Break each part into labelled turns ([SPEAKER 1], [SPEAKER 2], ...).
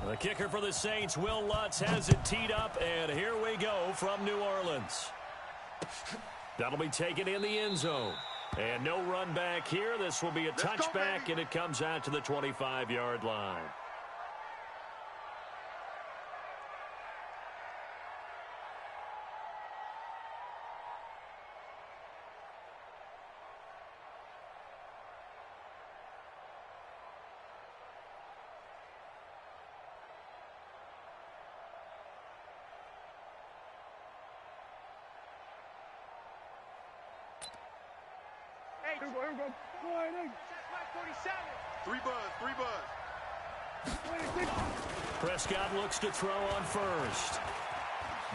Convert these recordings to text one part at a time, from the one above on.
[SPEAKER 1] The kicker for the Saints, Will Lutz, has it teed up, and here we go from New Orleans. That'll be taken in the end zone. And no run back here. This will be a touchback, and it comes out to the 25-yard line. Prescott looks to throw on first.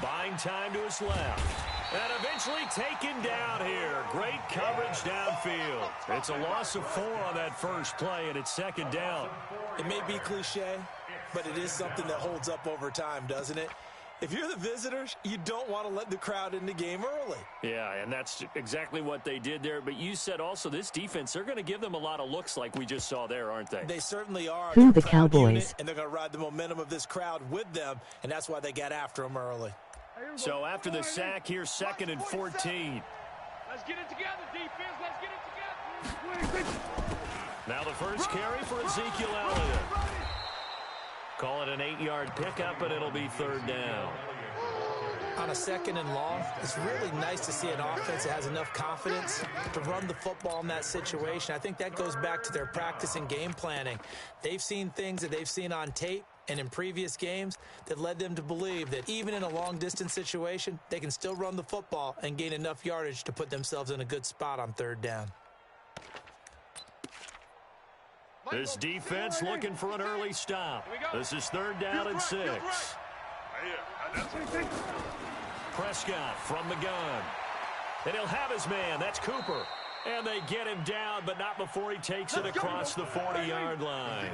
[SPEAKER 1] Buying time to his left. And eventually taken down here. Great coverage downfield. It's a loss of 4 on that first play, and it's second down.
[SPEAKER 2] It may be cliche, but it is something that holds up over time, doesn't it? If you're the visitors, you don't want to let the crowd in the game early.
[SPEAKER 1] Yeah, and that's exactly what they did there. But you said also this defense, they're going to give them a lot of looks like we just saw there, aren't they?
[SPEAKER 2] They certainly are.
[SPEAKER 3] To the Cowboys.
[SPEAKER 2] Unit, and they're going to ride the momentum of this crowd with them, and that's why they got after them early.
[SPEAKER 1] So after the sack, here's 2nd and 14.
[SPEAKER 4] Let's get it together, defense. Let's get it together.
[SPEAKER 1] Now the first carry for Ezekiel Elliott. Call it an 8-yard pickup, and it'll be 3rd down.
[SPEAKER 2] On a 2nd and long, it's really nice to see an offense that has enough confidence to run the football in that situation. I think that goes back to their practice and game planning. They've seen things that they've seen on tape and in previous games that led them to believe that even in a long-distance situation, they can still run the football and gain enough yardage to put themselves in a good spot on 3rd down.
[SPEAKER 1] This defense looking for an early stop. This is 3rd down and 6. Prescott from the gun. And he'll have his man. That's Cooper. And they get him down, but not before he takes it across the 40-yard line.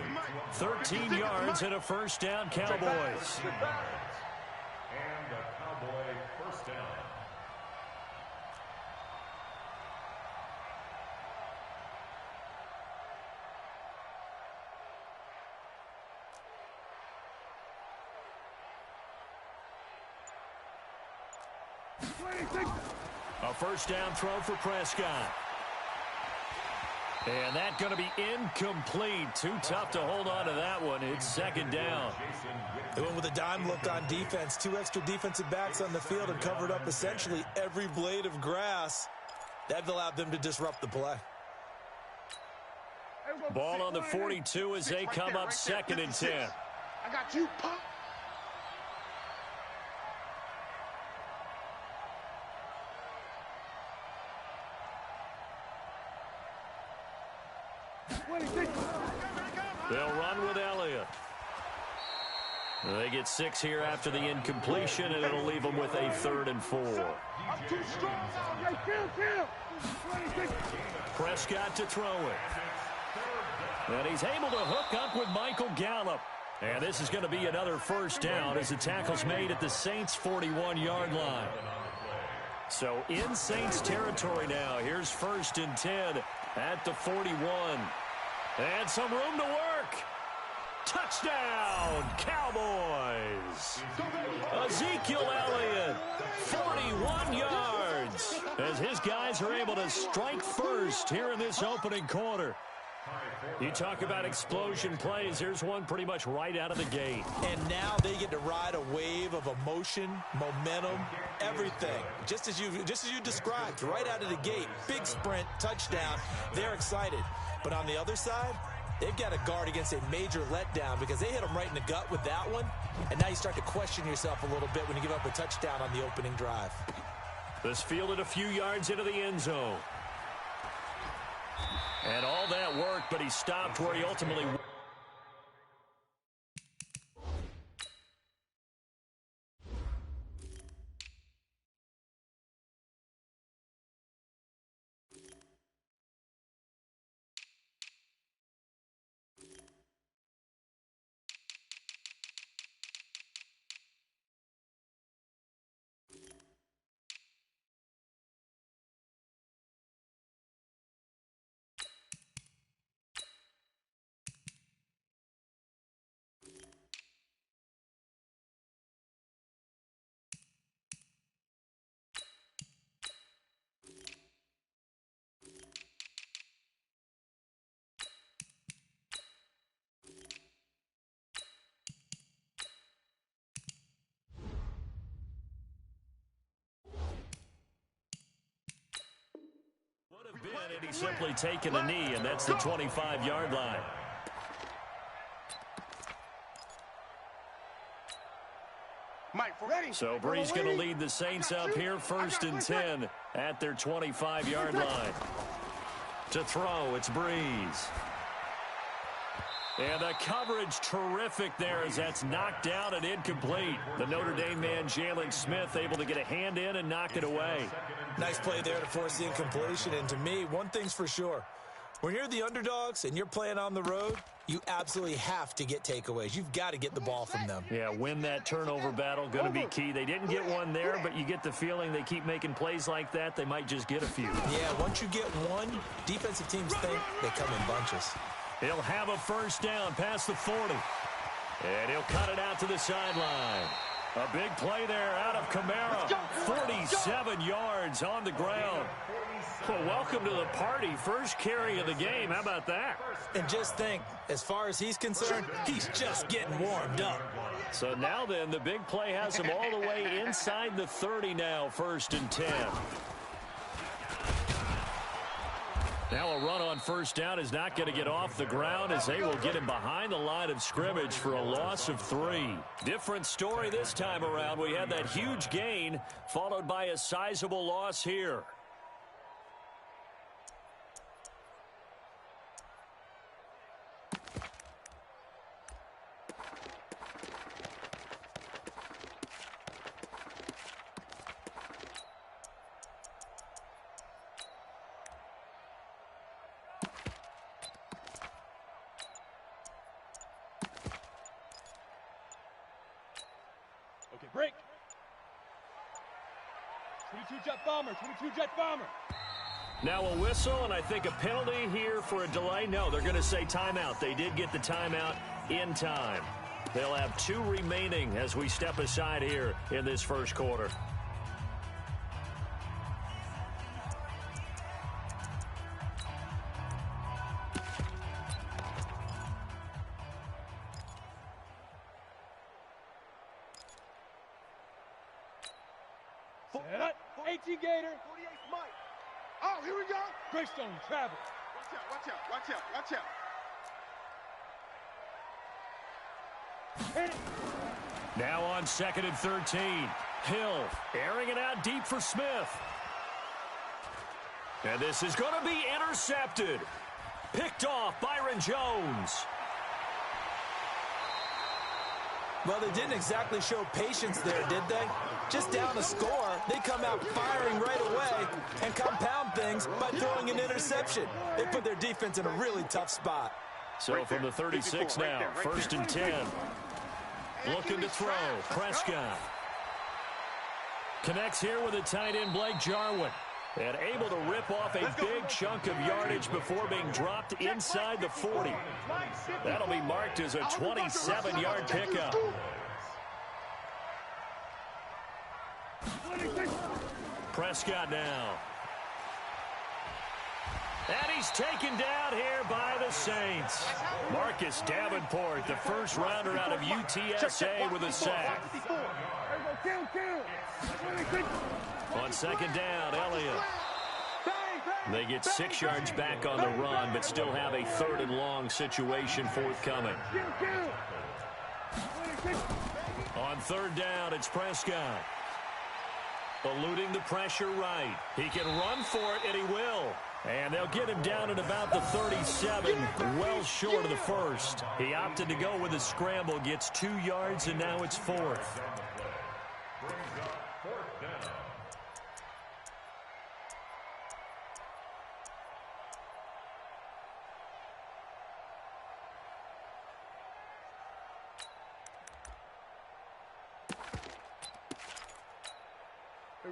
[SPEAKER 1] 13 yards and a 1st down, Cowboys. A 1st down throw for Prescott. And that's going to be incomplete. Too tough to hold on to that one. It's 2nd down.
[SPEAKER 2] They went with a dime look on defense. 2 extra defensive backs on the field and covered up essentially every blade of grass. That allowed them to disrupt the play.
[SPEAKER 1] Ball on the 42 as they come up 2nd and 10.
[SPEAKER 4] I got you, punk.
[SPEAKER 1] They'll run with Elliott. They get 6 here after the incompletion, and it'll leave them with a 3rd and 4. Prescott to throw it. And he's able to hook up with Michael Gallup. And this is going to be another 1st down as the tackle's made at the Saints' 41-yard line. So in Saints territory now. Here's 1st and 10 at the 41. And some room to work. Touchdown, Cowboys. Ezekiel Elliott, 41 yards. As his guys are able to strike first here in this opening quarter. You talk about explosion plays. Here's one pretty much right out of the gate.
[SPEAKER 2] And now they get to ride a wave of emotion, momentum, everything. Just as you described, right out of the gate. Big sprint, touchdown. They're excited. But on the other side, they've got to guard against a major letdown because they hit them right in the gut with that one. And now you start to question yourself a little bit when you give up a touchdown on the opening drive.
[SPEAKER 1] This fielded a few yards into the end zone. And all that worked, but he stopped where he ultimately... And he's simply taken a knee, and that's the 25-yard line. So Brees going to lead the Saints up here, 1st and 10 at their 25-yard line. To throw, it's Brees. And the coverage terrific there as that's knocked down and incomplete. The Notre Dame man, Jalen Smith, able to get a hand in and knock it away.
[SPEAKER 2] Nice play there to force the incompletion. And to me, one thing's for sure. When you're the underdogs and you're playing on the road, you absolutely have to get takeaways. You've got to get the ball from them.
[SPEAKER 1] Yeah, win that turnover battle, going to be key. They didn't get one there, but you get the feeling they keep making plays like that, they might just get a few.
[SPEAKER 2] Yeah, once you get one, defensive teams think they come in bunches.
[SPEAKER 1] He'll have a 1st down past the 40. And he'll cut it out to the sideline. A big play there out of Kamara. 47 yards on the ground. Well, welcome to the party. First carry of the game. How about that?
[SPEAKER 2] And just think, as far as he's concerned, he's just getting warmed up.
[SPEAKER 1] So now then, the big play has him all the way inside the 30 now, 1st and 10. Now a run on 1st down is not going to get off the ground as they will get him behind the line of scrimmage for a loss of 3. Different story this time around. We had that huge gain followed by a sizable loss here.
[SPEAKER 4] Break. 22 jet bomber, 22 jet bomber.
[SPEAKER 1] Now a whistle, and I think a penalty here for a delay. No, they're going to say timeout. They did get the timeout in time. They'll have 2 remaining as we step aside here in this 1st quarter.
[SPEAKER 4] Set. 18 Gator. 48 Mike. Oh, here we go. Greystone, travel. Watch out, watch out, watch out, watch out.
[SPEAKER 1] Now on 2nd and 13. Hill airing it out deep for Smith. And this is going to be intercepted. Picked off Byron Jones.
[SPEAKER 2] Well, they didn't exactly show patience there, did they? Just down a score, they come out firing right away and compound things by throwing an interception. They put their defense in a really tough spot.
[SPEAKER 1] So from the 36 now, 1st and 10. Looking to throw. Prescott. Connects here with a tight end, Blake Jarwin. And able to rip off a big chunk of yardage before being dropped inside the 40. That'll be marked as a 27-yard pickup. Prescott now. And he's taken down here by the Saints. Marcus Davenport, the first rounder out of UTSA with a sack. On 2nd down, Elliott. They get 6 yards back on the run, but still have a 3rd and long situation forthcoming. On 3rd down, it's Prescott. Eluding the pressure right. He can run for it, and he will. And they'll get him down at about the 37, well short of the 1st. He opted to go with a scramble, gets 2 yards, and now it's 4th.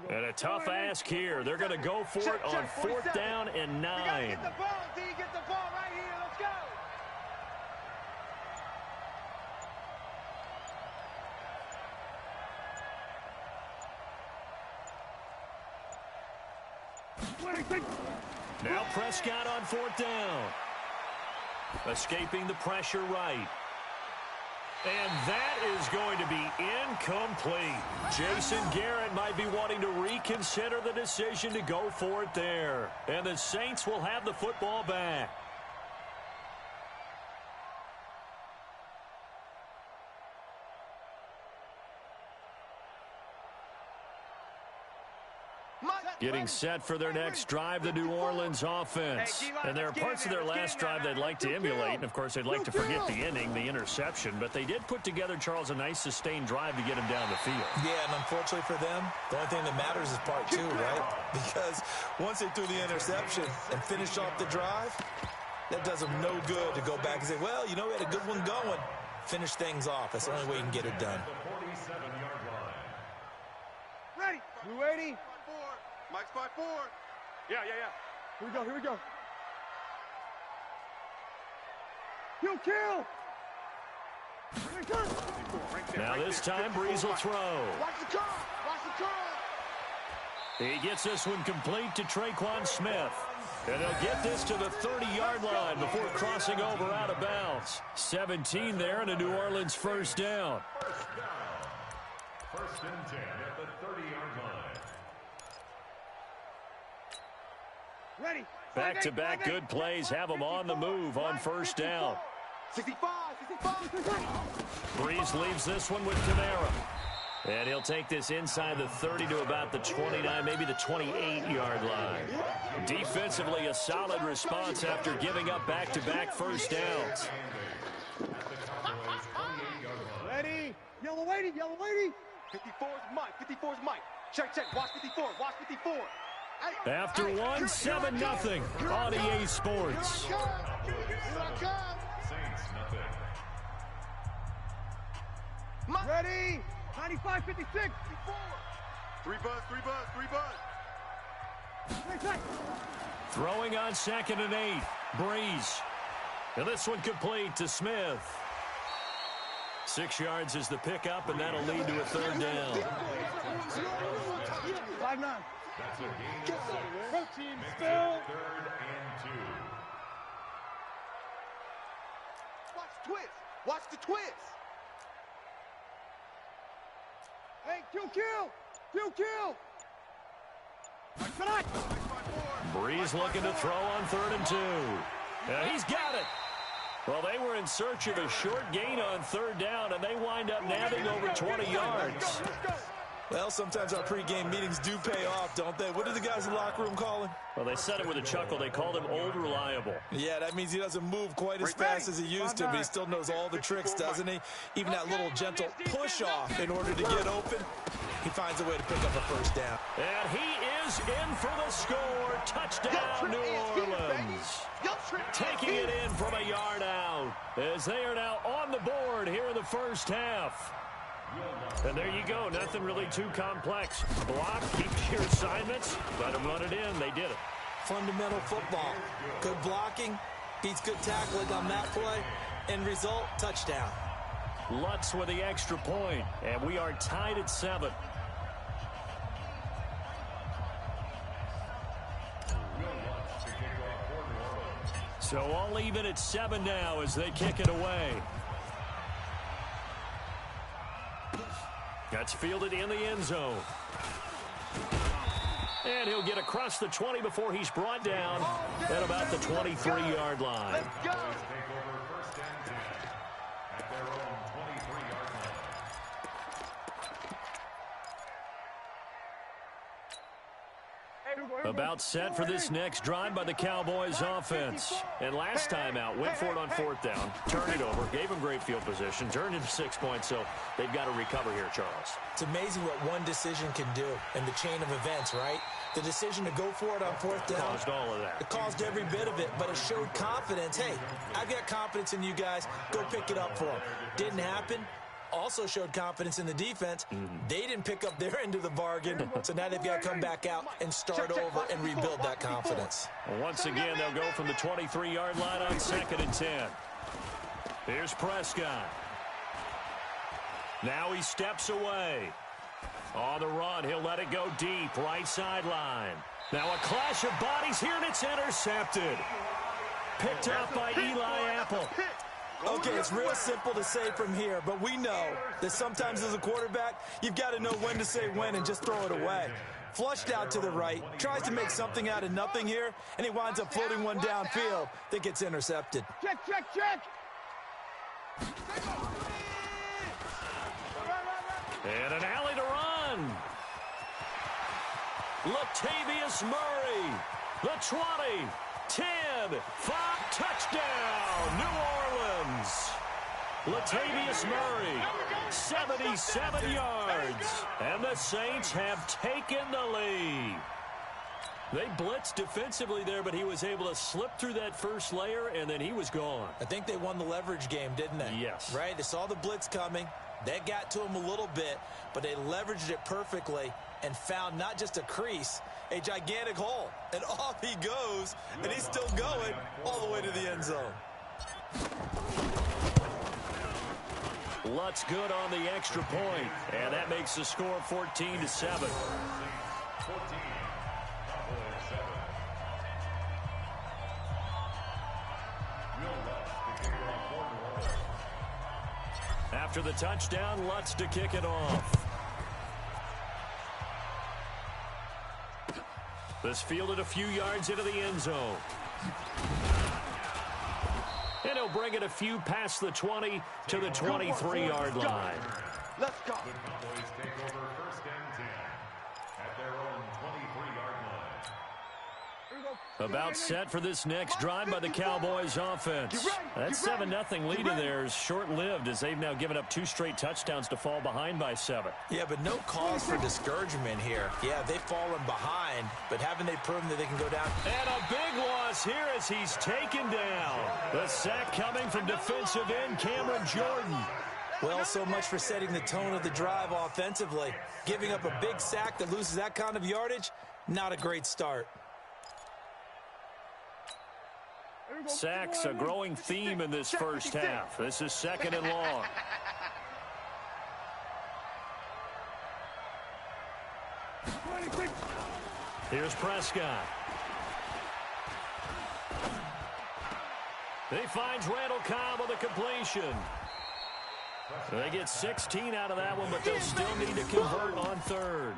[SPEAKER 1] And a tough ask here. They're going to go for it on 4th down and 9.
[SPEAKER 4] Get the ball, D. Get the ball right here. Let's go.
[SPEAKER 1] Now Prescott on 4th down. Escaping the pressure right. And that is going to be incomplete. Jason Garrett might be wanting to reconsider the decision to go for it there. And the Saints will have the football back. Getting set for their next drive, the New Orleans offense. And there are parts of their last drive they'd like to emulate. And, of course, they'd like to forget the ending, the interception. But they did put together, Charles, a nice sustained drive to get him down the field.
[SPEAKER 2] Yeah, and unfortunately for them, the only thing that matters is part two, right? Because once they threw the interception and finished off the drive, that does them no good to go back and say, well, you know, we had a good one going. Finish things off. That's the only way you can get it done.
[SPEAKER 4] Ready. 280. Mike's 5-4. Yeah. Here we go. Kill.
[SPEAKER 1] Now this time, Breeze will throw.
[SPEAKER 4] Watch the curl.
[SPEAKER 1] He gets this one complete to Traquan Smith. And they'll get this to the 30-yard line before crossing over out of bounds. 17 there and a New Orleans first down.
[SPEAKER 3] First and 10 at the 30-yard line.
[SPEAKER 4] Ready.
[SPEAKER 1] Back-to-back good plays have them on the move on first down.
[SPEAKER 4] 65.
[SPEAKER 1] Breeze leaves this one with Kamara. And he'll take this inside the 30 to about the 29, maybe the 28-yard line. Defensively, a solid response after giving up back-to-back first downs.
[SPEAKER 4] Ready. Yellow lady. 54's Mike. Check. Watch 54.
[SPEAKER 1] After 1, 7-0 on EA Sports.
[SPEAKER 4] Here I come.
[SPEAKER 3] Saints, nothing.
[SPEAKER 4] Ready. 95, 56. 3 buzz.
[SPEAKER 1] Throwing on 2nd and 8. Breeze. And this one complete to Smith. 6 yards is the pickup, and that'll lead to a third down.
[SPEAKER 4] 5-9.
[SPEAKER 3] That's a gain of 6.
[SPEAKER 4] Protein
[SPEAKER 3] Makes
[SPEAKER 4] still.
[SPEAKER 3] it 3rd and 2.
[SPEAKER 4] Watch the twist. Hey, kill.
[SPEAKER 1] Breeze looking to throw on 3rd and 2. He's got it. Well, they were in search of a short gain on 3rd down, and they wind up nabbing over 20 yards.
[SPEAKER 4] Let's go.
[SPEAKER 2] Well, sometimes our pregame meetings do pay off, don't they? What do the guys in the locker room call him?
[SPEAKER 1] Well, they said it with a chuckle. They called him Old Reliable.
[SPEAKER 2] Yeah, that means he doesn't move quite as fast as he used to, but he still knows all the tricks, doesn't he? Even that little gentle push-off in order to get open, he finds a way to pick up a first down.
[SPEAKER 1] And he is in for the score. Touchdown, New Orleans. Taking it in from a yard out as they are now on the board here in the first half. And there you go. Nothing really too complex. Block, keep your assignments, let them run it in. They did it.
[SPEAKER 2] Fundamental football. Good blocking, beats good tackling on that play. End result, touchdown.
[SPEAKER 1] Lutz with the extra point, and we are tied at 7. So all even at 7 now as they kick it away. That's fielded in the end zone. And he'll get across the 20 before he's brought down at about the 23-yard line.
[SPEAKER 3] Let's go. Take over 1st and 10 at their own 23-yard line.
[SPEAKER 1] About set for this next drive by the Cowboys offense. And last time out, went for it on 4th down, turned it over, gave them great field position, turned into 6 points, so they've got to recover here, Charles.
[SPEAKER 2] It's amazing what one decision can do in the chain of events, right? The decision to go for it on 4th down.
[SPEAKER 1] Caused all of that.
[SPEAKER 2] It caused every bit of it, but it showed confidence. Hey, I've got confidence in you guys. Go pick it up for them. Didn't happen. Also showed confidence in the defense. They didn't pick up their end of the bargain, so now they've got to come back out and start over and rebuild that confidence.
[SPEAKER 1] Well, once again, they'll go from the 23-yard line on 2nd and 10. Here's Prescott. Now he steps away. On the run, he'll let it go deep, right sideline. Now a clash of bodies here, and it's intercepted. Picked up by Eli Apple.
[SPEAKER 2] Okay, it's real simple to say from here, but we know that sometimes as a quarterback, you've got to know when to say when and just throw it away. Flushed out to the right, tries to make something out of nothing here, and he winds up floating one downfield that gets intercepted.
[SPEAKER 4] Check, check, check.
[SPEAKER 1] And an alley to run. Latavius Murray, the 20, 10, 5, touchdown, New Orleans. Latavius Murray, 77 yards, and the Saints have taken the lead. They blitzed defensively there, but he was able to slip through that first layer, and then he was gone.
[SPEAKER 2] I think they won the leverage game, didn't they?
[SPEAKER 1] Yes.
[SPEAKER 2] Right? They saw the blitz coming. That got to him a little bit, but they leveraged it perfectly and found not just a crease, a gigantic hole. And off he goes, and he's still going all the way to the end zone.
[SPEAKER 1] Lutz good on the extra point, and that makes the score 14-7. After the touchdown, Lutz to kick it off. This fielded a few yards into the end zone. And he'll bring it a few past the 20 to the 23-yard line.
[SPEAKER 4] Let's go.
[SPEAKER 3] The Cowboys take over 1st and 10 at their own 23-yard line.
[SPEAKER 1] About set for this next drive by the Cowboys offense. That 7-0 lead in there is short-lived as they've now given up 2 straight touchdowns to fall behind by 7.
[SPEAKER 2] Yeah, but no cause for discouragement here. Yeah, they've fallen behind, but haven't they proven that they can go down?
[SPEAKER 1] And a big loss here as he's taken down. The sack coming from defensive end Cameron Jordan.
[SPEAKER 2] Well, so much for setting the tone of the drive offensively. Giving up a big sack that loses that kind of yardage, not a great start.
[SPEAKER 1] Sacks a growing theme in this first half. This is 2nd and long. Here's Prescott. He finds Randall Cobb with a completion. They get 16 out of that one, but they'll still need to convert on 3rd.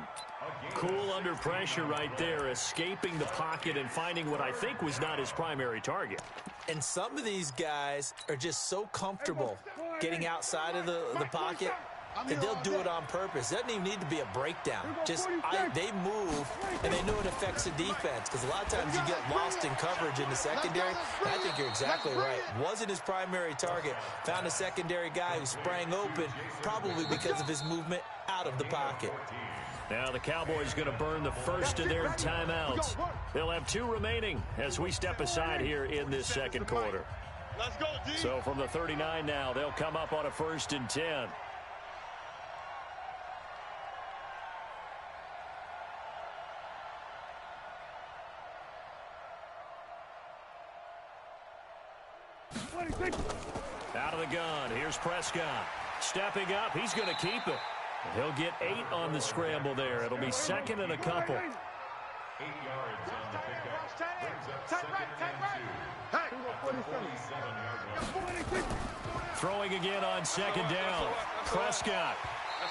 [SPEAKER 1] Cool under pressure right there, escaping the pocket and finding what I think was not his primary target.
[SPEAKER 2] And some of these guys are just so comfortable getting outside of the pocket that they'll do it on purpose. It doesn't even need to be a breakdown. Just they move, and they know it affects the defense because a lot of times you get lost in coverage in the secondary. And I think you're exactly right. Wasn't his primary target. Found a secondary guy who sprang open, probably because of his movement out of the pocket.
[SPEAKER 1] Now the Cowboys going to burn the first of their timeouts. They'll have 2 remaining as we step aside here in this 2nd quarter.
[SPEAKER 4] Let's go, D.
[SPEAKER 1] So from the 39 now, they'll come up on a 1st and 10. Out of the gun, here's Prescott. Stepping up, he's going to keep it. He'll get 8 on the scramble there. It'll be 2nd and a couple.
[SPEAKER 3] 8 yards on the pickup. Brings up 2nd and 2. At the 47-yard line.
[SPEAKER 1] Throwing again on 2nd down. Prescott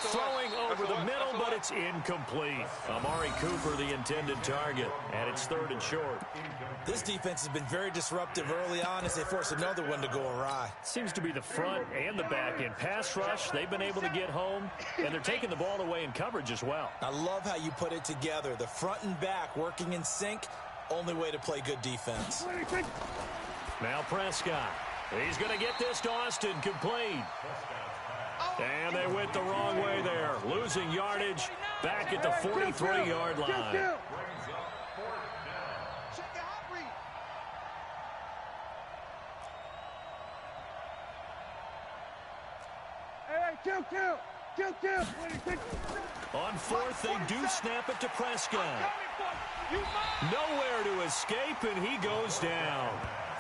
[SPEAKER 1] throwing over the middle, but it's incomplete. Amari Cooper, the intended target, and it's 3rd and short.
[SPEAKER 2] This defense has been very disruptive early on as they force another one to go awry.
[SPEAKER 1] Seems to be the front and the back end. Pass rush, they've been able to get home, and they're taking the ball away in coverage as well.
[SPEAKER 2] I love how you put it together. The front and back working in sync, only way to play good defense.
[SPEAKER 1] Now Prescott. He's going to get this to Austin, complete. And they went the wrong way there. Losing yardage back at the 43-yard line. On 4th, they do snap it to Prescott. Nowhere to escape, and he goes down.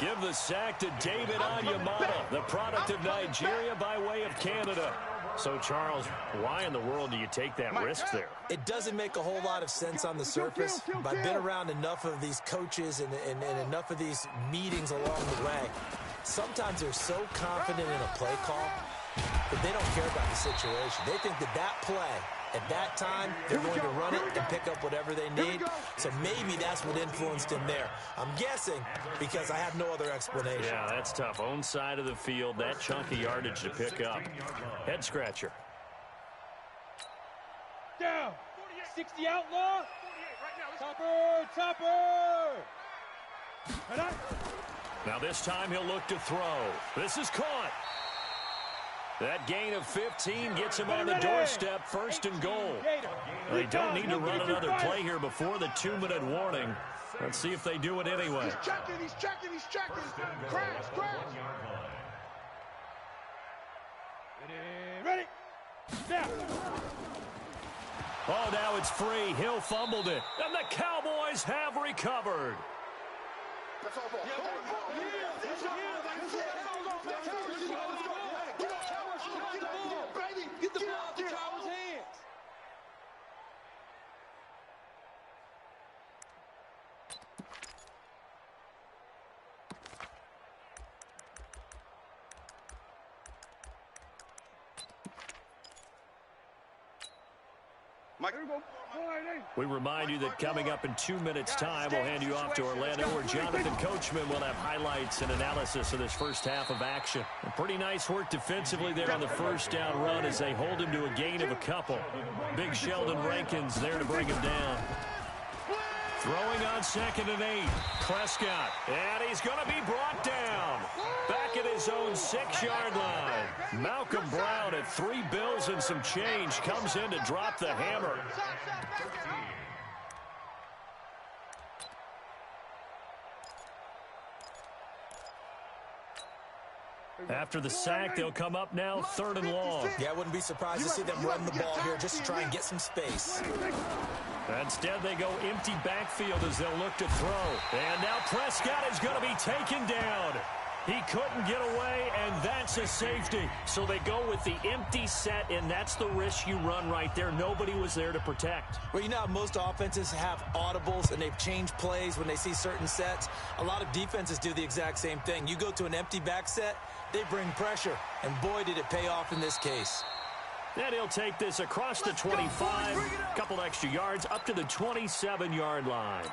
[SPEAKER 1] Give the sack to David Onyemata, the product of Nigeria by way of Canada. So, Charles, why in the world do you take that risk there?
[SPEAKER 2] It doesn't make a whole lot of sense on the surface, but I've been around enough of these coaches and enough of these meetings along the way. Sometimes they're so confident in a play call that they don't care about the situation. They think that play, at that time, they're going to run it and pick up whatever they need. So maybe that's what influenced him there. I'm guessing because I have no other explanation.
[SPEAKER 1] Yeah, that's tough. Own side of the field, that chunk of yardage to pick up. Head scratcher.
[SPEAKER 4] Down. 60 outlaw. Topper.
[SPEAKER 1] Now this time he'll look to throw. This is caught. That gain of 15 gets him on the doorstep, 1st and goal. They don't need to run another play here before the 2-minute warning. Let's see if they do it anyway.
[SPEAKER 4] He's checking. Crash. Ready. Now.
[SPEAKER 1] Oh, now it's free. Hill fumbled it. And the Cowboys have recovered.
[SPEAKER 4] Get the ball out the Cowboys' hands.
[SPEAKER 3] Mike.
[SPEAKER 1] We remind you that coming up in 2 minutes' time, we'll hand you off to Orlando, where Jonathan Coachman will have highlights and analysis of this first half of action. Pretty nice work defensively there on the first down run as they hold him to a gain of a couple. Big Sheldon Rankins there to bring him down. Throwing on 2nd and 8. Prescott. And he's going to be brought down. Back at his own 6-yard line. Malcolm Brown at 3 bills and some change comes in to drop the hammer. After the sack, they'll come up now 3rd and long.
[SPEAKER 2] Yeah, I wouldn't be surprised to see them run the ball here just to try and get some space.
[SPEAKER 1] Instead, they go empty backfield as they'll look to throw. And now Prescott is going to be taken down. He couldn't get away, and that's a safety. So they go with the empty set, and that's the risk you run right there. Nobody was there to protect.
[SPEAKER 2] Well, you know how most offenses have audibles, and they've changed plays when they see certain sets. A lot of defenses do the exact same thing. You go to an empty back set, they bring pressure, and boy, did it pay off in this case.
[SPEAKER 1] And he'll take this across the 25, a couple extra yards, up to the 27-yard line.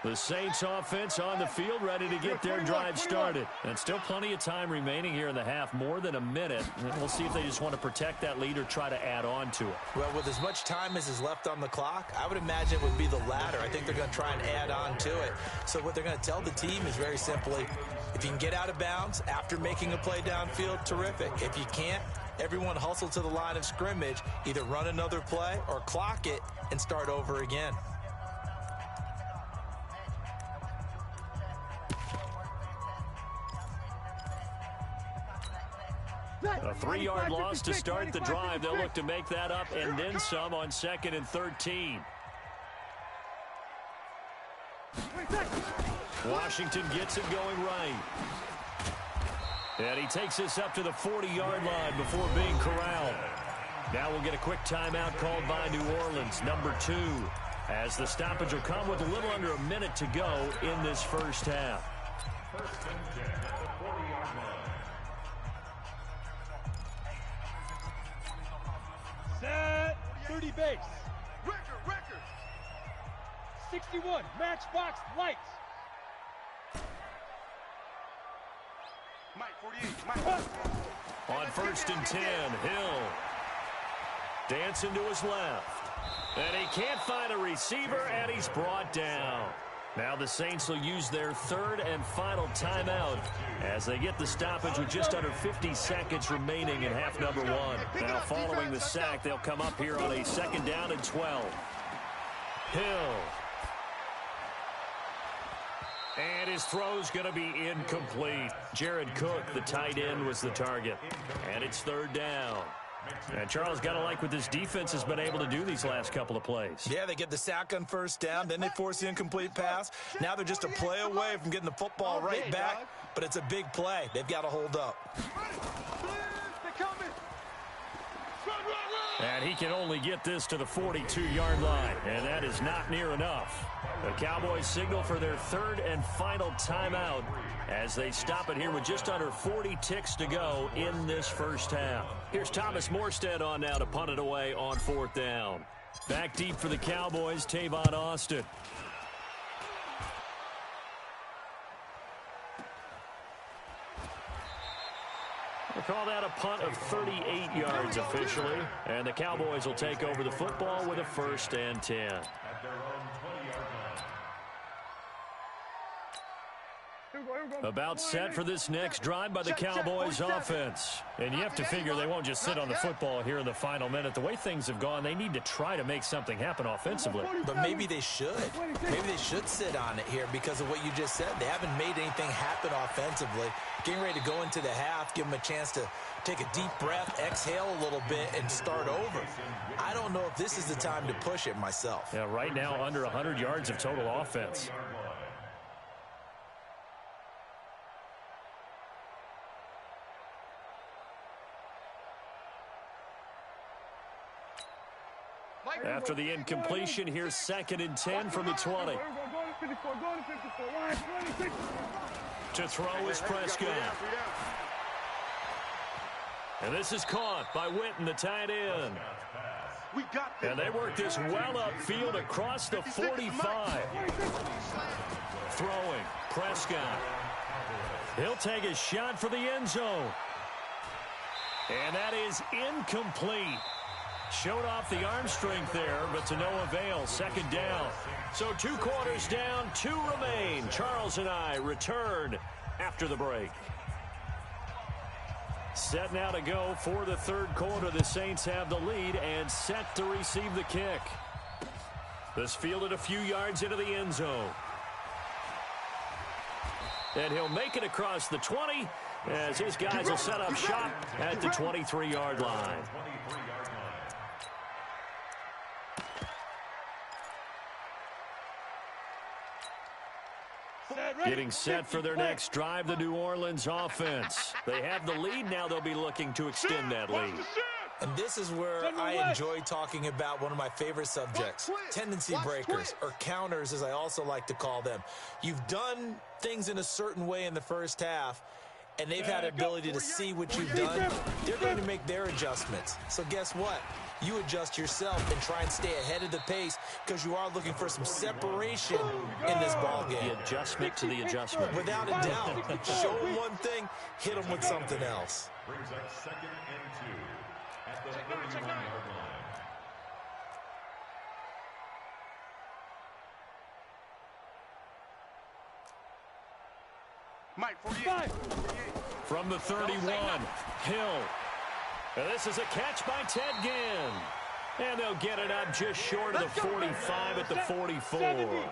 [SPEAKER 1] The Saints offense on the field, ready to get their drive started. And still plenty of time remaining here in the half, more than a minute. And we'll see if they just want to protect that lead or try to add on to it.
[SPEAKER 2] Well, with as much time as is left on the clock, I would imagine it would be the latter. I think they're going to try and add on to it. So what they're going to tell the team is very simply, if you can get out of bounds after making a play downfield, terrific. If you can't, everyone hustle to the line of scrimmage, either run another play or clock it and start over again.
[SPEAKER 1] A 3-yard loss to start the drive. They'll look to make that up and then some on 2nd and 13. Washington gets it going right. And he takes this up to the 40-yard line before being corralled. Now we'll get a quick timeout called by New Orleans, number 2, as the stoppage will come with a little under a minute to go in this first half.
[SPEAKER 3] First and 10 at the 40-yard line.
[SPEAKER 4] Set. 30 base. Record. 61. Matchbox lights.
[SPEAKER 3] Mike, 48. Mike.
[SPEAKER 1] On 1st and 10, Hill dancing to his left. And he can't find a receiver, and he's brought down. Now the Saints will use their 3rd and final timeout as they get the stoppage with just under 50 seconds remaining in half number 1. Now following the sack, they'll come up here on a 2nd down and 12. Hill. And his throw's going to be incomplete. Jared Cook, the tight end, was the target. And it's 3rd down. And Charles, got to like what this defense has been able to do these last couple of plays.
[SPEAKER 2] Yeah, they get the sack on 1st down, then they force the incomplete pass. Now they're just a play away from getting the football right back, but it's a big play. They've got to hold up.
[SPEAKER 1] And he can only get this to the 42-yard line, and that is not near enough. The Cowboys signal for their third and final timeout as they stop it here with just under 40 ticks to go in this first half. Here's Thomas Morstead on now to punt it away on fourth down. Back deep for the Cowboys, Tavon Austin. We'll call that a punt of 38 yards officially, and the Cowboys will take over the football with a 1st and 10.
[SPEAKER 3] At their own 20-yard line.
[SPEAKER 1] About set for this next drive by the Cowboys offense. And you have to figure they won't just sit on the football here in the final minute. The way things have gone, they need to try to make something happen offensively.
[SPEAKER 2] But maybe they should. Maybe they should sit on it here because of what you just said. They haven't made anything happen offensively. Getting ready to go into the half, give them a chance to take a deep breath, exhale a little bit, and start over. I don't know if this is the time to push it myself.
[SPEAKER 1] Yeah, right now under 100 yards of total offense. After the incompletion, here's 2nd and 10 from the 20. To throw is Prescott. And this is caught by Witten, the tight end. And they work this well upfield across the 45. Throwing, Prescott. He'll take a shot for the end zone. And that is incomplete. Showed off the arm strength there, but to no avail. 2nd down. So 2 quarters down, 2 remain. Charles and I return after the break. Set now to go for the 3rd quarter. The Saints have the lead and set to receive the kick. This fielded a few yards into the end zone. And he'll make it across the 20 as his guys will set up shop at the 23-yard line. Getting set for their next drive, the New Orleans offense. They have the lead. Now they'll be looking to extend that lead.
[SPEAKER 2] And this is where I enjoy talking about one of my favorite subjects, tendency breakers, or counters, as I also like to call them. You've done things in a certain way in the first half, and they've had ability to see what you've done. They're going to make their adjustments. So guess what? You adjust yourself and try and stay ahead of the pace because you are looking for some separation in this ball game.
[SPEAKER 1] The adjustment to the adjustment.
[SPEAKER 2] Without a doubt. Show them one thing, hit them with something else.
[SPEAKER 3] Brings up 2nd and 2 at the 31-yard line.
[SPEAKER 4] Mike, 48.
[SPEAKER 1] From the 31, Hill. And this is a catch by Ted Ginn. And they'll get it up just short of the 45 at the 44.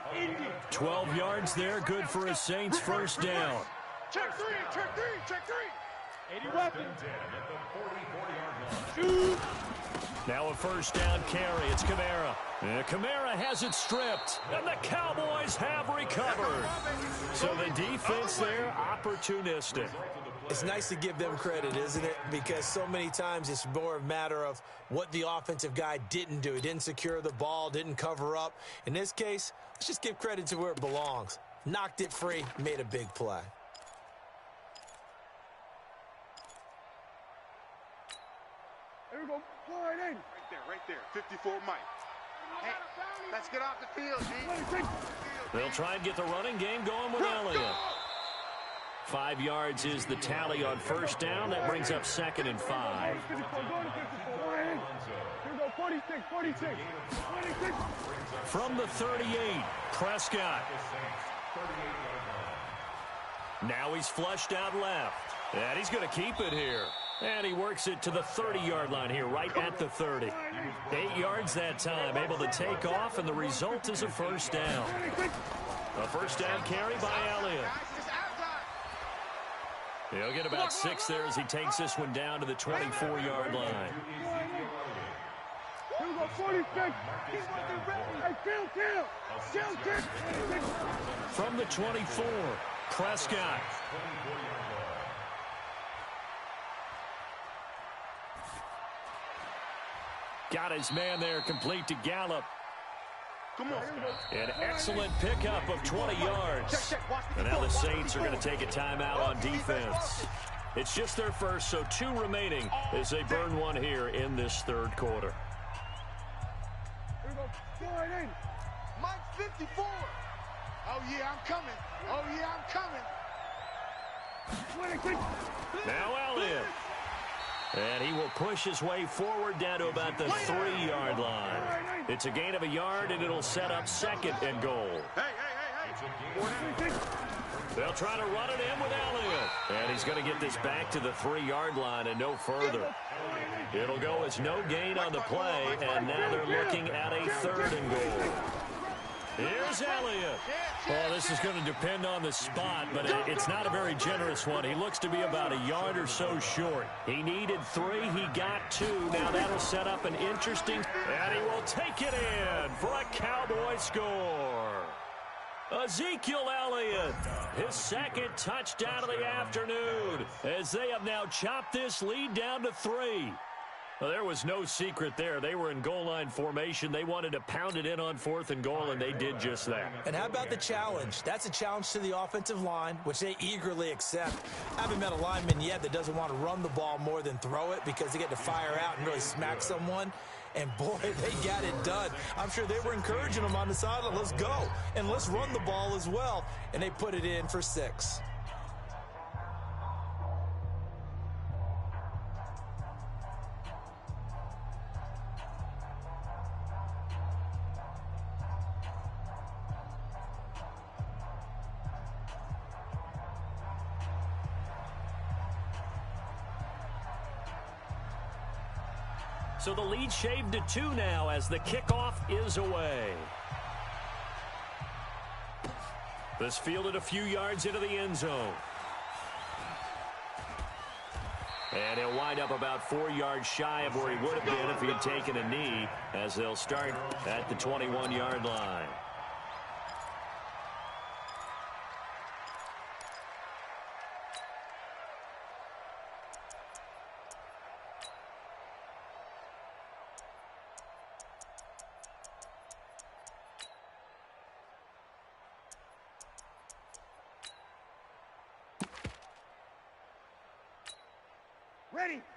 [SPEAKER 1] 12 yards there, good for a Saints 1st down.
[SPEAKER 4] Check 3, check 3, check 3. 80 weapons.
[SPEAKER 3] At the 44-yard line.
[SPEAKER 1] Now a 1st down carry. It's Kamara. And Kamara has it stripped. And the Cowboys have recovered. So the defense there, opportunistic.
[SPEAKER 2] It's nice to give them credit, isn't it? Because so many times it's more a matter of what the offensive guy didn't do. He didn't secure the ball, didn't cover up. In this case, let's just give credit to where it belongs. Knocked it free, made a big play.
[SPEAKER 4] There we go. Right there. 54, Mike. Hey, let's get off the field, G.
[SPEAKER 1] They'll try and get the running game going with Elliott. 5 yards is the tally on 1st down. That brings up 2nd and 5.
[SPEAKER 4] Here we go, 46.
[SPEAKER 1] From the 38, Prescott. Now he's flushed out left. And he's going to keep it here. And he works it to the 30-yard line here, right at the 30. 8 yards that time, able to take off, and the result is a 1st down. A 1st down carry by Elliott. He'll get about 6 there as he takes this one down to the 24-yard line.
[SPEAKER 4] Here we go, 46. Hey, kill.
[SPEAKER 1] From the 24, Prescott. Got his man there, complete to Gallup.
[SPEAKER 4] Come on.
[SPEAKER 1] An excellent pickup of 20 yards. And now the Saints are going to take a timeout on defense. It's just their first, so 2 remaining as they burn one here in this third quarter.
[SPEAKER 4] Mike's 54. Oh, yeah, I'm coming. Oh, yeah, I'm coming.
[SPEAKER 1] Now Elliott. And he will push his way forward down to about the 3-yard line. It's a gain of a yard, and it'll set up 2nd and goal.
[SPEAKER 4] Hey.
[SPEAKER 1] They'll try to run it in with Elliott. And he's going to get this back to the 3-yard line and no further. It'll go as no gain on the play, and now they're looking at a 3rd and goal. Here's Elliott. Well, this is going to depend on the spot, but it's not a very generous one. He looks to be about a yard or so short. He needed 3. He got 2. Now that'll set up an interesting, and he will take it in for a Cowboy score. Ezekiel Elliott, his 2nd touchdown of the afternoon, as they have now chopped this lead down to 3. Well, there was no secret there. They were in goal line formation. They wanted to pound it in on 4th and goal, and they did just that.
[SPEAKER 2] And how about the challenge? That's a challenge to the offensive line, which they eagerly accept. I haven't met a lineman yet that doesn't want to run the ball more than throw it because they get to fire out and really smack someone. And, boy, they got it done. I'm sure they were encouraging them on the sideline. Let's go, and let's run the ball as well. And they put it in for 6.
[SPEAKER 1] So the lead shaved to 2 now as the kickoff is away. This fielded a few yards into the end zone. And he'll wind up about 4 yards shy of where he would have been if he had taken a knee, as they'll start at the 21-yard line.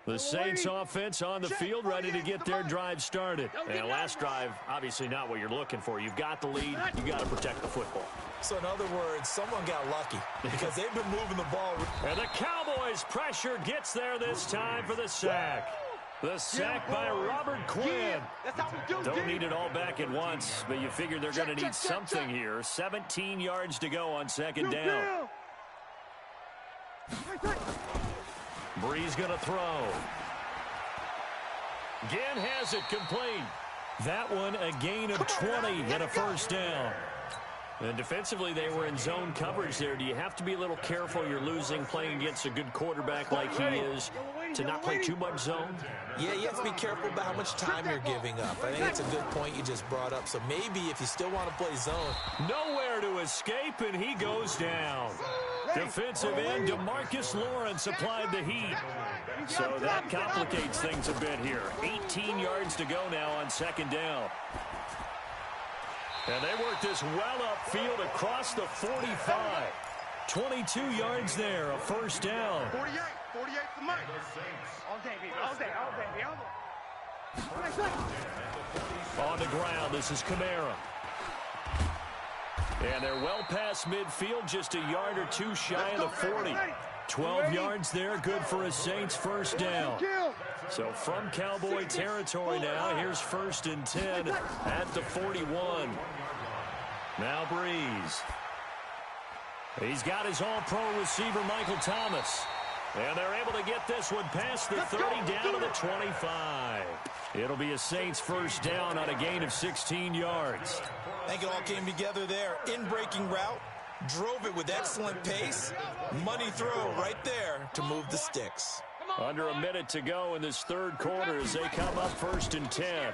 [SPEAKER 1] The Saints offense on the field, ready to get their drive started. And last drive, obviously not what you're looking for. You've got the lead. You got to protect the football.
[SPEAKER 2] So in other words, someone got lucky because they've been moving the ball.
[SPEAKER 1] And the Cowboys' pressure gets there this time for the sack. The sack by Robert Quinn. Don't need it all back at once, but you figure they're going to need something here. 17 yards to go on 2nd down. Breeze going to throw. Ginn has it complete. That one a gain of 20 and a 1st down. And defensively, they were in zone coverage there. Do you have to be a little careful? You're losing playing against a good quarterback like he is to not play too much zone?
[SPEAKER 2] Yeah, you have to be careful about how much time you're giving up. I think it's a good point you just brought up. So maybe if you still want to play zone.
[SPEAKER 1] Nowhere to escape, and he goes down. Defensive end DeMarcus Lawrence applied the heat. So that complicates things a bit here. 18 yards to go now on 2nd down. And they work this well upfield across the 45. 22 yards there, a 1st down.
[SPEAKER 4] 48 for Mike. All day, baby.
[SPEAKER 1] On the ground, this is Kamara. And they're well past midfield, just a yard or 2 shy of the 40. 12 yards there, good for a Saints 1st down. So from Cowboy territory now, here's 1st and 10 at the 41. Now Breeze. He's got his all-pro receiver, Michael Thomas. And they're able to get this one past the 30 down to the 25. It'll be a Saints 1st down on a gain of 16 yards.
[SPEAKER 2] I think it all came together there. In-breaking route, drove it with excellent pace. Money throw right there to move the sticks.
[SPEAKER 1] Under a minute to go in this 3rd quarter as they come up 1st and 10.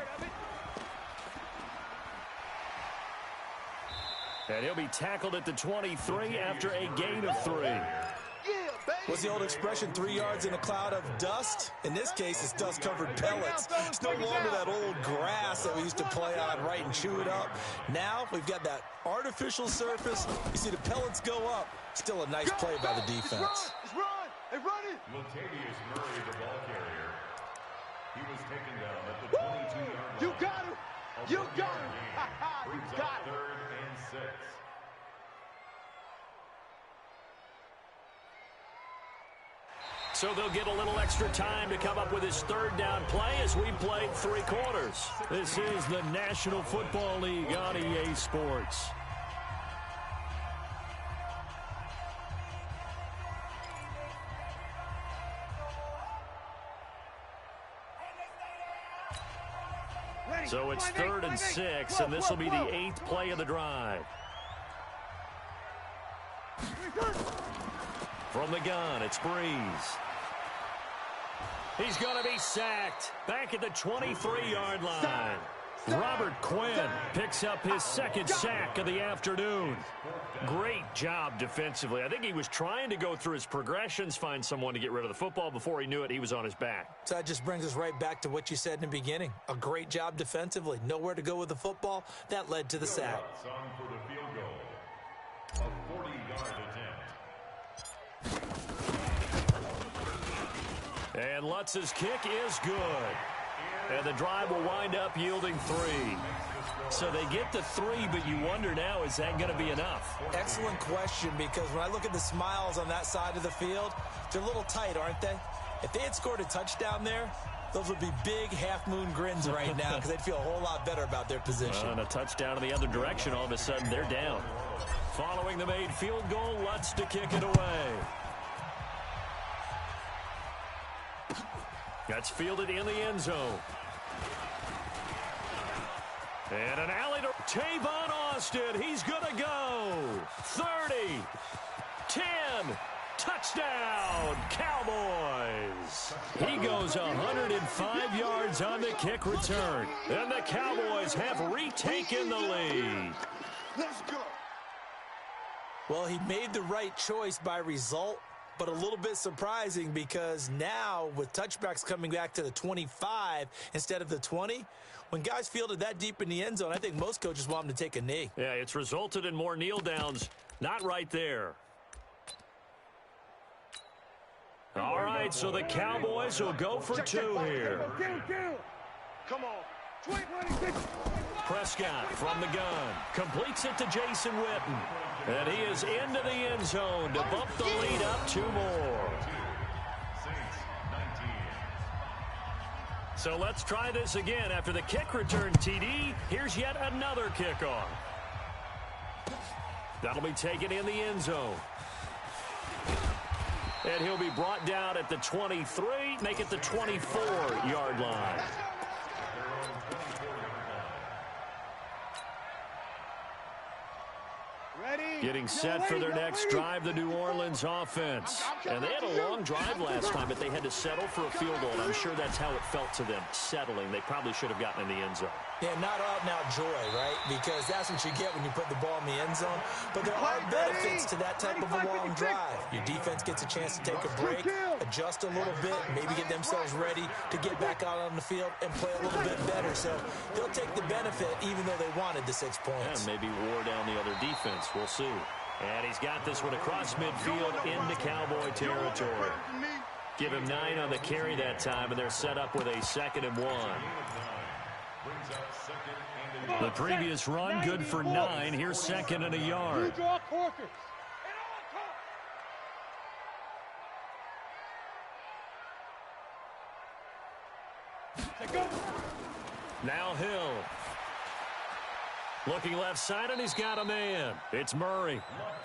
[SPEAKER 1] And he'll be tackled at the 23 after a gain of 3.
[SPEAKER 4] Yeah, baby.
[SPEAKER 2] What's the old expression, 3 yards in a cloud of dust? In this case, it's dust-covered pellets. It's no longer that old grass that we used to play on, right, and chew it up. Now we've got that artificial surface. You see the pellets go up. Still a nice play by the defense.
[SPEAKER 4] It's run! Hey, run it!
[SPEAKER 3] Latavius Murray, the ball carrier. He was taken down at the 22-yard line.
[SPEAKER 4] You got him! You got him! You
[SPEAKER 3] Brings
[SPEAKER 4] got
[SPEAKER 3] up
[SPEAKER 4] him!
[SPEAKER 3] 3rd and 6.
[SPEAKER 1] So they'll get a little extra time to come up with his 3rd down play as we played 3 quarters. This is the National Football League on EA Sports. So it's 3rd and 6, and this will be the 8th play of the drive. From the gun, it's Breeze. He's going to be sacked back at the 23-yard line. Robert Quinn picks up his 2nd sack of the afternoon. Great job defensively. I think he was trying to go through his progressions, find someone to get rid of the football. Before he knew it, he was on his back.
[SPEAKER 2] So that just brings us right back to what you said in the beginning. A great job defensively. Nowhere to go with the football. That led to the sack.
[SPEAKER 3] Song for the field goal. A 40-yard attempt.
[SPEAKER 1] And Lutz's kick is good. And the drive will wind up yielding 3. So they get to 3, but you wonder now, is that going to be enough?
[SPEAKER 2] Excellent question, because when I look at the smiles on that side of the field, they're a little tight, aren't they? If they had scored a touchdown there, those would be big half-moon grins right now because they'd feel a whole lot better about their position.
[SPEAKER 1] And a touchdown in the other direction, all of a sudden they're down. Following the made field goal, Lutz to kick it away. That's fielded in the end zone. And an alley to Tavon Austin. He's going to go. 30, 10, touchdown, Cowboys. He goes 105 yards on the kick return. And the Cowboys have retaken the lead.
[SPEAKER 4] Let's go!
[SPEAKER 2] Well, he made the right choice by result, but a little bit surprising because now with touchbacks coming back to the 25 instead of the 20, when guys fielded that deep in the end zone, I think most coaches want them to take a knee.
[SPEAKER 1] Yeah, it's resulted in more kneel downs. Not right there. All right, so the Cowboys will go for 2 here.
[SPEAKER 4] Come on. 26.
[SPEAKER 1] Prescott from the gun. Completes it to Jason Witten. And he is into the end zone to bump the lead up 2 more. So let's try this again. After the kick return TD, here's yet another kickoff. That'll be taken in the end zone. And he'll be brought down at the 23, make it the 24-yard line. Getting set for their next drive, the New Orleans offense. And they had a long drive last time, but they had to settle for a field goal. And I'm sure that's how it felt to them, settling. They probably should have gotten in the end zone.
[SPEAKER 2] Yeah, not out-and-out joy, right? Because that's what you get when you put the ball in the end zone. But there are benefits to that type of a long drive. Your defense gets a chance to take a break, adjust a little bit, maybe get themselves ready to get back out on the field and play a little bit better. So they'll take the benefit even though they wanted the 6 points.
[SPEAKER 1] And maybe wore down the other defense. We'll see. And he's got this one across midfield into Cowboy territory. Give him 9 on the carry that time, and they're set up with a 2nd and 1. The previous run, good for 9. Here's 2nd and a yard. Now Hill. Looking left side, and he's got a man. It's Murray.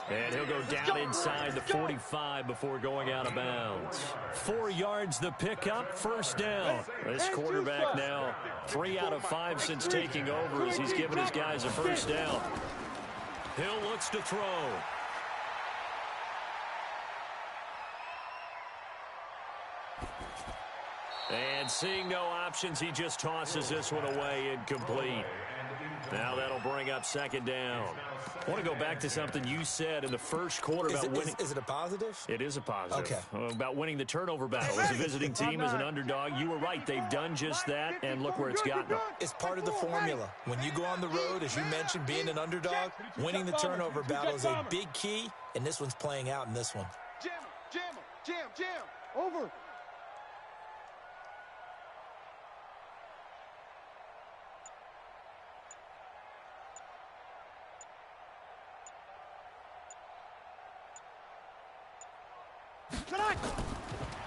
[SPEAKER 1] And he'll go down inside the 45 before going out of bounds. 4 yards the pickup, 1st down. This quarterback now 3 out of 5 since taking over as he's given his guys a 1st down. Hill looks to throw. And seeing no options, he just tosses this one away incomplete. Now that'll bring up second down. I want to go back to something you said in the first quarter about winning.
[SPEAKER 2] Is it a positive?
[SPEAKER 1] It is a positive.
[SPEAKER 2] Okay.
[SPEAKER 1] About winning the turnover battle. As a visiting team, as an underdog, you were right. They've done just that, and look where it's gotten them.
[SPEAKER 2] It's part of the formula. When you go on the road, as you mentioned, being an underdog, winning the turnover battle is a big key, and this one's playing out in this one.
[SPEAKER 4] Jam. Over.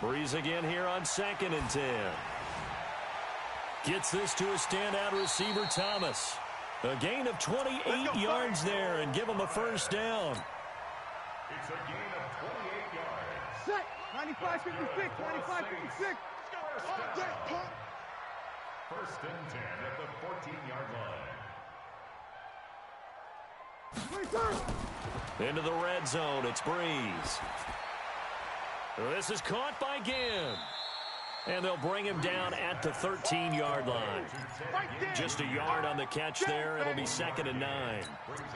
[SPEAKER 1] Breeze again here on 2nd and 10. Gets this to a standout receiver, Thomas. A gain of 28 yards there and give him a first down.
[SPEAKER 3] It's a gain of 28 yards.
[SPEAKER 4] Set. 95-56. 95-56.
[SPEAKER 3] First and 10 at the 14-yard line.
[SPEAKER 1] Into the red zone, it's Breeze. This is caught by Ginn. And they'll bring him down at the 13-yard line. Just a yard on the catch there. It'll be 2nd and 9.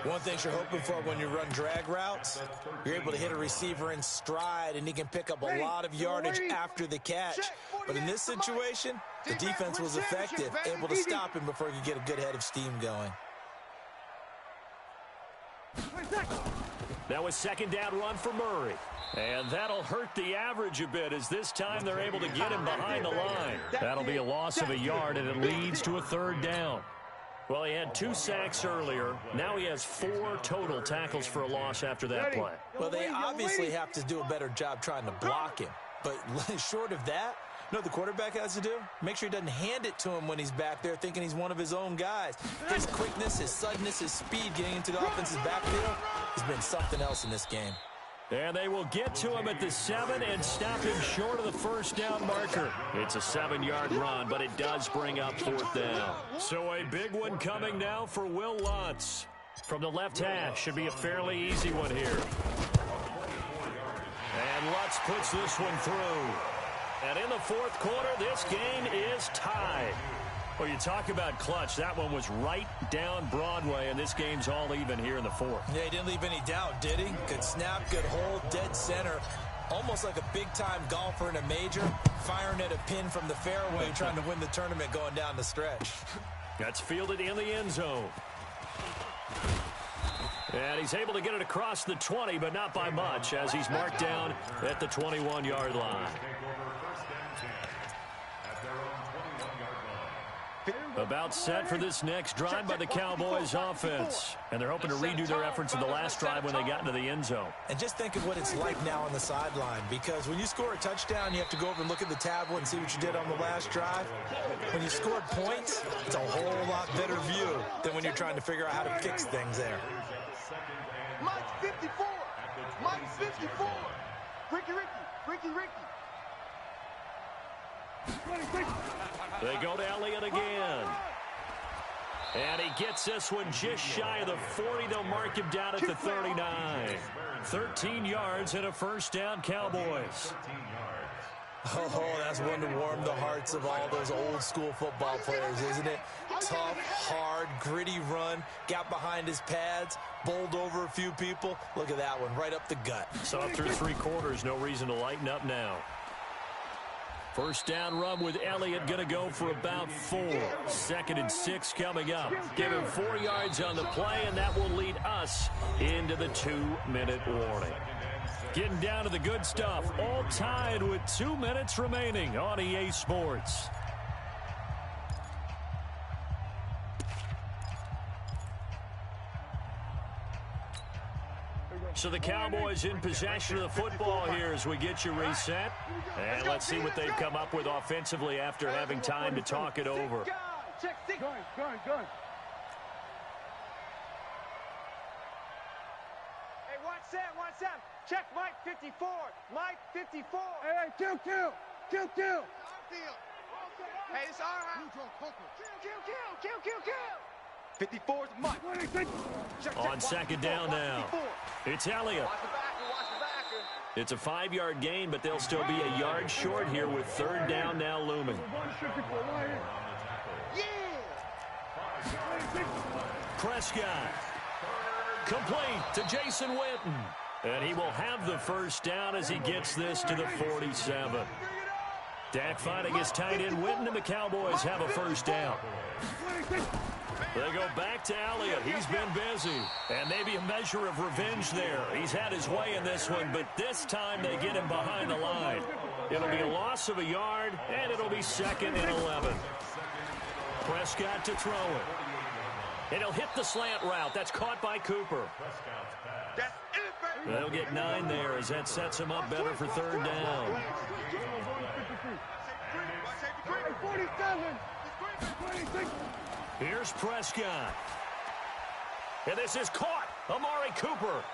[SPEAKER 2] One thing you're hoping for when you run drag routes, you're able to hit a receiver in stride, and he can pick up a lot of yardage after the catch. But in this situation, the defense was effective, able to stop him before he could get a good head of steam going.
[SPEAKER 1] That was 2nd down run for Murray. And that'll hurt the average a bit as this time they're able to get him behind the line. That'll be a loss of a yard, and it leads to a 3rd down. Well, he had 2 sacks earlier. Now he has 4 total tackles for a loss after that play.
[SPEAKER 2] Well, they obviously have to do a better job trying to block him. But short of that, you know what the quarterback has to do? Make sure he doesn't hand it to him when he's back there thinking he's one of his own guys. His quickness, his suddenness, his speed getting into the offense's backfield has been something else in this game.
[SPEAKER 1] And they will get to him at the 7 and stop him short of the first down marker. It's a 7-yard run, but it does bring up 4th down. So a big one coming now for Will Lutz. From the left hash, should be a fairly easy one here. And Lutz puts this one through. And in the 4th quarter, this game is tied. Well, you talk about clutch. That one was right down Broadway, and this game's all even here in the 4th.
[SPEAKER 2] Yeah, he didn't leave any doubt, did he? Good snap, good hold, dead center. Almost like a big-time golfer in a major, firing at a pin from the fairway, trying to win the tournament going down the stretch.
[SPEAKER 1] That's fielded in the end zone. And he's able to get it across the 20, but not by much, as he's marked down at the 21-yard line. About set for this next drive by the Cowboys offense. And they're hoping to redo their efforts in the last drive when they got into the end zone.
[SPEAKER 2] And just think of what it's like now on the sideline, because when you score a touchdown, you have to go over and look at the tablet and see what you did on the last drive. When you scored points, it's a whole lot better view than when you're trying to figure out how to fix things there.
[SPEAKER 4] Mike 54. Mike 54. Ricky.
[SPEAKER 1] They go to Elliott again. And he gets this one just shy of the 40. They'll mark him down at the 39. 13 yards and a first down, Cowboys.
[SPEAKER 2] Oh, that's one to warm the hearts of all those old school football players, isn't it? Tough, hard, gritty run, got behind his pads, bowled over a few people. Look at that one, right up the gut.
[SPEAKER 1] So through 3 quarters, no reason to lighten up now. First down run with Elliott, going to go for about 4. 2nd and 6 coming up. Give him 4 yards on the play, and that will lead us into the 2-minute warning. Getting down to the good stuff, all tied with 2 minutes remaining on EA Sports. So the Cowboys in possession of the football here as we get you reset. And let's see what they've come up with offensively after having time to talk it over.
[SPEAKER 4] Gun. Hey, watch Sam. Check Mike 54. Mike 54. Hey, kill. Hey, it's all right. Kill. 54's Mike.
[SPEAKER 1] On 2nd down now. It's Elliott.
[SPEAKER 4] Watch the backer.
[SPEAKER 1] It's a 5-yard gain, but they'll still be a yard short here with 3rd down now looming.
[SPEAKER 4] Yeah!
[SPEAKER 1] Prescott. Complete to Jason Witten. And he will have the first down as he gets this to the 47. Dak finding his tight end Witten, and the Cowboys have a first down. They go back to Elliott. He's been busy. And maybe a measure of revenge there. He's had his way in this one, but this time they get him behind the line. It'll be a loss of a yard, and it'll be 2nd and 11. Prescott to throw it. And he'll hit the slant route. That's caught by Cooper. They'll get 9 there as that sets him up better for 3rd down. Here's Prescott. And this is caught. Amari Cooper.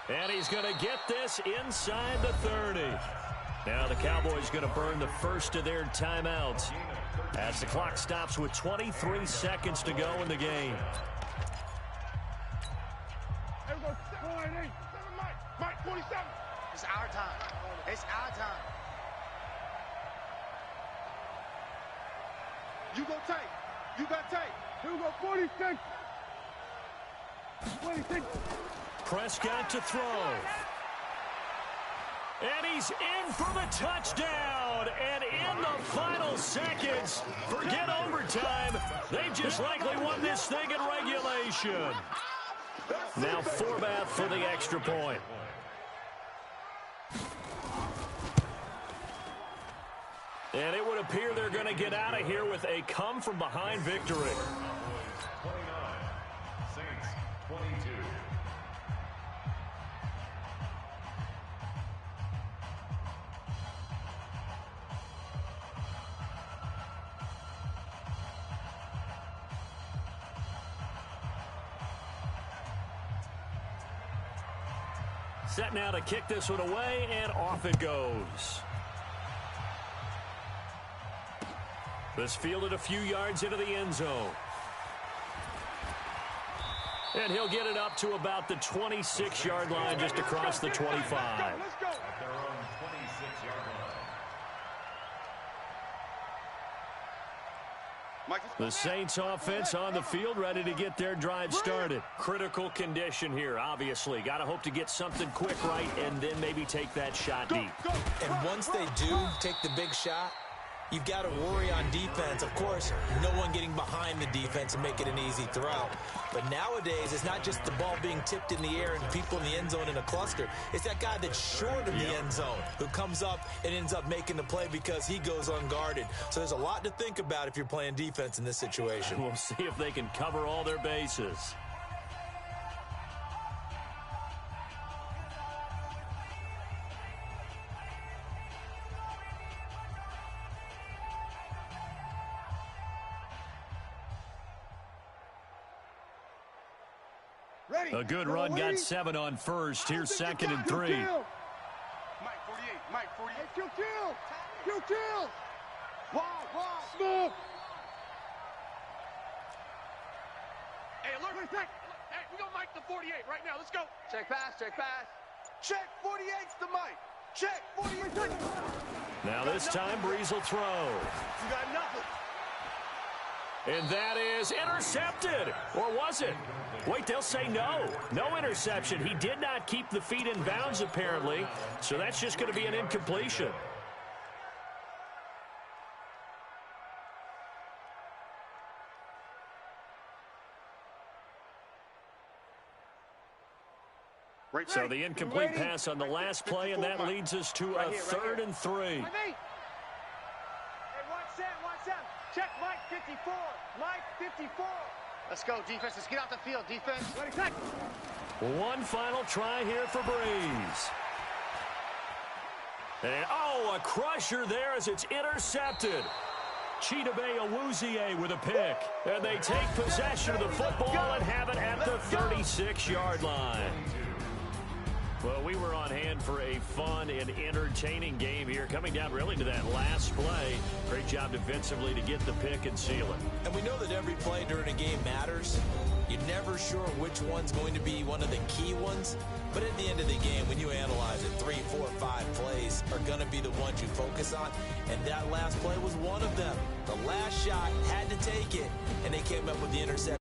[SPEAKER 1] And he's going to get this inside the 30. Now the Cowboys going to burn the first of their timeouts as the clock stops with 23 seconds to go in the game.
[SPEAKER 4] Mike, 47.
[SPEAKER 5] It's our time. It's our time.
[SPEAKER 4] You go tight. You got tight. Here we go, 46. 26.
[SPEAKER 1] Prescott to throw. And he's in for the touchdown. And in the final seconds, forget overtime. They've just likely won this thing in regulation. Now Forbath for the extra point. And it would appear they're going to get out of here with a come-from-behind victory.
[SPEAKER 3] 29, Saints 22.
[SPEAKER 1] Set now to kick this one away, and off it goes. This fielded a few yards into the end zone. And he'll get it up to about the 26-yard line, just across the 25.
[SPEAKER 3] At their own 26-yard line.
[SPEAKER 1] The Saints offense on the field, ready to get their drive started. Critical condition here, obviously. Got to hope to get something quick right and then maybe take that shot deep.
[SPEAKER 2] And once they do take the big shot, you've got to worry on defense. Of course, no one getting behind the defense and make it an easy throw. But nowadays, it's not just the ball being tipped in the air and people in the end zone in a cluster. It's that guy that's short of the end zone who comes up and ends up making the play because he goes unguarded. So there's a lot to think about if you're playing defense in this situation.
[SPEAKER 1] We'll see if they can cover all their bases. A good run, got 7 on first. Here's 2nd and 3.
[SPEAKER 4] Mike, 48. Mike, 48. Kill. Wow. Smoke. Hey, look. Hey, we got Mike the 48 right now. Let's go.
[SPEAKER 5] Check pass.
[SPEAKER 4] Check, 48's the Mike. Check, 48.
[SPEAKER 1] Now this time, Breeze will throw.
[SPEAKER 4] You got nothing.
[SPEAKER 1] And that is intercepted. Or was it? Wait, they'll say no. No interception. He did not keep the feet in bounds, apparently. So that's just going to be an incompletion. So the incomplete pass on the last play, and that leads us to a 3rd and 3.
[SPEAKER 5] Hey, watch that. Check Mike 54. Mike 54. Let's go, defense. Let's get out the field, defense.
[SPEAKER 1] One final try here for Breeze. And, a crusher there as it's intercepted. Chidobe Awuzie with a pick. And they take possession of the football and have it at the 36-yard line. Well, we were on hand for a fun and entertaining game here, coming down really to that last play. Great job defensively to get the pick and seal it.
[SPEAKER 2] And we know that every play during a game matters. You're never sure which one's going to be one of the key ones. But at the end of the game, when you analyze it, 3, 4, 5 plays are going to be the ones you focus on. And that last play was one of them. The last shot had to take it, and they came up with the interception.